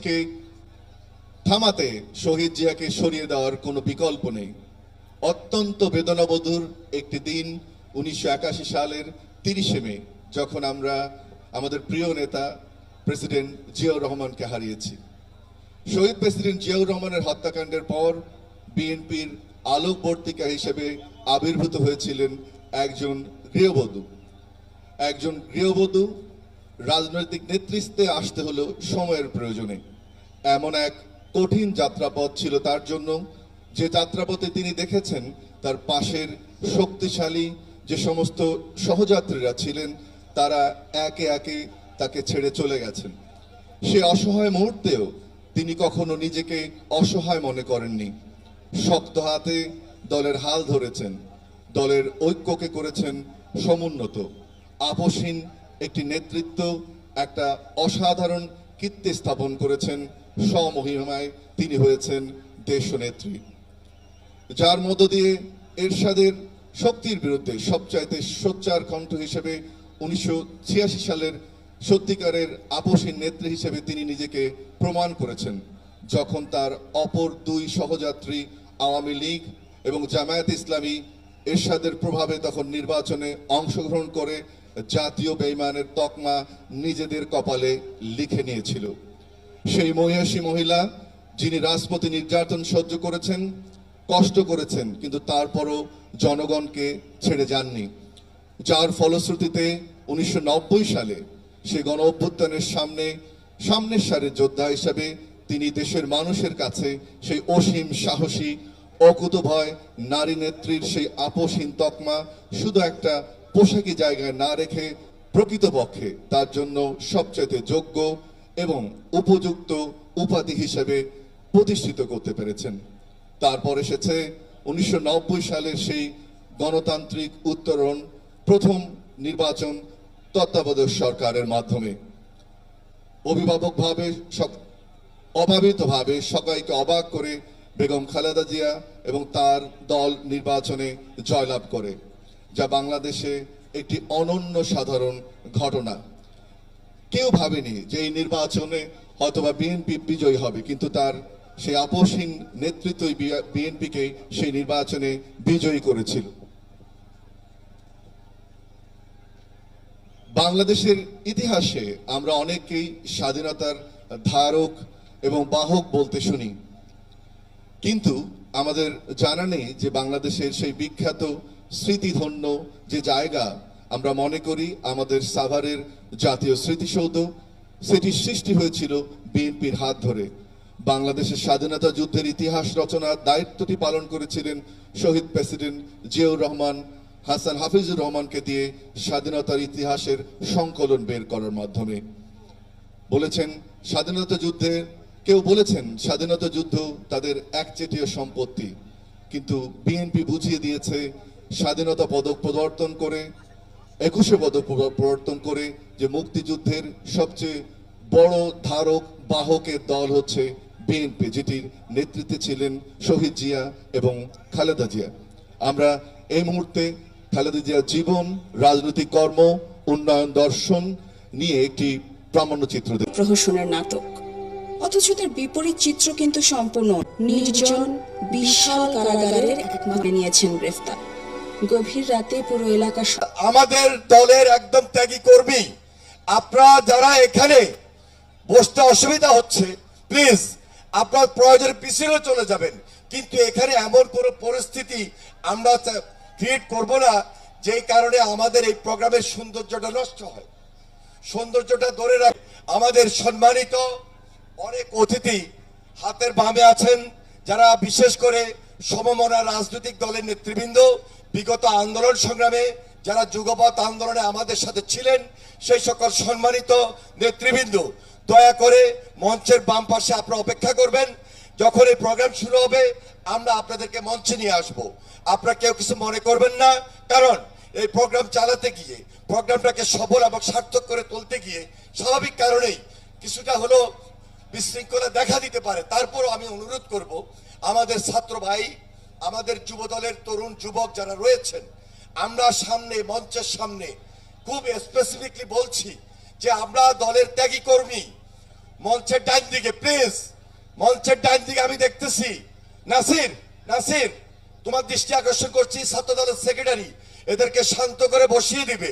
সমাবেশকে থামাতে শহীদ জিয়াকে সরিয়ে দেওয়ার কোনো বিকল্প নেই। অত্যন্ত বেদনাবহুল একটি দিন 1981 সালের 30শে মে, যখন আমরা আমাদের প্রিয় নেতা প্রেসিডেন্ট জিয়াউর রহমানকে হারিয়েছি। শহীদ প্রেসিডেন্ট জিয়াউর রহমানের হত্যাকাণ্ডের পর বিএনপির আলোকবর্তিকা হিসেবে আবির্ভূত হয়েছিলেন একজন গৃহবধূ। রাজনৈতিক নেতৃত্বে আসতে হলো সময়ের প্রয়োজনে। এমন এক কঠিন যাত্রাপথ ছিল তার জন্য, যে যাত্রাপথে তিনি দেখেছেন তার পাশের শক্তিশালী যে সমস্ত সহযাত্রীরা ছিলেন তারা একে একে তাকে ছেড়ে চলে গেছেন। সে অসহায় মুহূর্তেও তিনি কখনো নিজেকে অসহায় মনে করেননি। শক্ত হাতে দলের হাল ধরেছেন, দলের ঐক্যকে করেছেন সমুন্নত। আপসহীন একটি নেতৃত্ব, একটা অসাধারণ কীর্তি স্থাপন করেছেন। স্বমহিমায় তিনি হয়েছেন দেশনেত্রী, যার মধ্য দিয়ে এরশাদের শক্তির বিরুদ্ধে সবচাইতে সোচ্চার কণ্ঠ হিসেবে 1986 সালের সত্যিকারের আপসহীন নেত্রী হিসেবে তিনি নিজেকে প্রমাণ করেছেন, যখন তার অপর দুই সহযাত্রী আওয়ামী লীগ এবং জামায়াত ইসলামী এরশাদের প্রভাবে তখন নির্বাচনে অংশগ্রহণ করে জাতীয় বেঈমানের তকমা নিজেদের কপালে লিখে নিয়েছিল। সেই মহিষী মহিলা, যিনি রাজপথে নির্যাতন সহ্য করেছেন, কষ্ট করেছেন, কিন্তু তারপরও জনগণকে ছেড়ে যাননি, যার ফলশ্রুতিতে 1990 সালে সে গণ অভ্যুত্থানের সামনের সারির যোদ্ধা হিসাবে তিনি দেশের মানুষের কাছে সেই অসীম সাহসী অকুতভয় নারী নেত্রীর সেই আপসহীন তকমা শুধু একটা পোশাকি জায়গায় না রেখে প্রকৃতপক্ষে তার জন্য সবচেয়ে যোগ্য এবং উপযুক্ত উপাধি হিসেবে প্রতিষ্ঠিত করতে পেরেছেন। তারপর এসেছে 1990 সালের সেই গণতান্ত্রিক উত্তরণ, প্রথম নির্বাচন তত্ত্বাবধায়ক সরকারের মাধ্যমে। অভাবিতভাবে সবাইকে অবাক করে বেগম খালেদা জিয়া এবং তার দল নির্বাচনে জয়লাভ করে, যা বাংলাদেশে একটি অনন্য সাধারণ ঘটনা। কেউ ভাবেনি যে এই নির্বাচনে হয়তোবা বিএনপি বিজয়ী হবে, কিন্তু তার সেই আপসহীন নেতৃত্বই বিএনপিকে সেই নির্বাচনে বিজয়ী করেছিল। বাংলাদেশের ইতিহাসে আমরা অনেকেই স্বাধীনতার ধারক এবং বাহক বলতে শুনি, কিন্তু আমাদের জানা নেই যে বাংলাদেশের সেই বিখ্যাত স্মৃতিধন্য যে জায়গা আমরা মনে করি আমাদের সাভারের জাতীয় স্মৃতিসৌধ, সেটি সৃষ্টি হয়েছিল বিএনপির হাত ধরে। বাংলাদেশের স্বাধীনতা যুদ্ধের ইতিহাস রচনার দায়িত্বটি পালন করেছিলেন শহীদ প্রেসিডেন্ট জিয়াউর রহমান হাসান হাফিজুর রহমানকে দিয়ে স্বাধীনতার ইতিহাসের সংকলন বের করার মাধ্যমে। কেউ বলেছেন স্বাধীনতা যুদ্ধ তাদের একচেটিয়া সম্পত্তি, কিন্তু বিএনপি বুঝিয়ে দিয়েছে স্বাধীনতা পদক প্রবর্তন করে, 21শে পদক প্রবর্তন করে যে মুক্তিযুদ্ধের সবচেয়ে বড় ধারক বাহকের দল হচ্ছে বিএনপি, যেটির নেতৃত্বে ছিলেন শহীদ জিয়া এবং খালেদা জিয়া। আমরা এই মুহূর্তে খালেদা জিয়ার জীবন, রাজনৈতিক কর্ম, উন্নয়ন দর্শন নিয়ে একটি প্রামাণ্যচিত্র প্রহসনের নাটক, অথচ তার বিপরীত চিত্র কিন্তু সম্পূর্ণ। নির্জন বিশাল কারাগারের একমাত্র নিয়েছেন গ্রেফতার। গভীর রাতে পুরো এলাকা আমাদের দলের একদম ত্যাগী কর্মী, আপনারা যারা এখানে বসতে অসুবিধা হচ্ছে, প্লিজ আপনার প্রয়োজনে পিছিয়ে চলে যাবেন, কিন্তু এখানে এমন কোন পরিস্থিতি আমরা ক্রিয়েট করব না যেই কারণে আমাদের এই প্রোগ্রামের সৌন্দর্যটা নষ্ট হয়। সৌন্দর্যটা ধরে রাখ। আমাদের সম্মানিত অনেক অতিথি হাতের বামে আছেন, যারা বিশেষ করে সমমনা রাজনৈতিক দলের নেতৃবৃন্দ, বিগত আন্দোলন সংগ্রামে যারা যুগপৎ আন্দোলনে আমাদের সাথে ছিলেন, সেই সকল সম্মানিত নেতৃবৃন্দ দয়া করে মঞ্চের বাম পাশে আপনারা অপেক্ষা করবেন। যখন এই প্রোগ্রাম শুরু হবে আমরা আপনাদেরকে মঞ্চে নিয়ে আসব। আপনারা কেউ কিছু মনে করবেন না, কারণ এই প্রোগ্রাম চালাতে গিয়ে, প্রোগ্রামটাকে সফল এবং সার্থক করে তুলতে গিয়ে স্বাভাবিক কারণেই কিছুটা হলো বিশৃঙ্খলা দেখা দিতে পারে। তারপরও আমি অনুরোধ করব আমাদের ছাত্র ভাই, আমাদের যুব দলের তরুণ যুবক যারা রয়েছেন, আমরা সামনে মঞ্চের সামনে খুব স্পেসিফিকলি বলছি যে আমরা দলের ত্যাগী কর্মী, মঞ্চের ডান দিকে প্লিজ, মঞ্চের ডান দিকে আমি দেখতেছি। নাসির, নাসির, তোমার দৃষ্টি আকর্ষণ করছি, ছাত্র দলের সেক্রেটারি এদেরকে শান্ত করে বসিয়ে দিবে।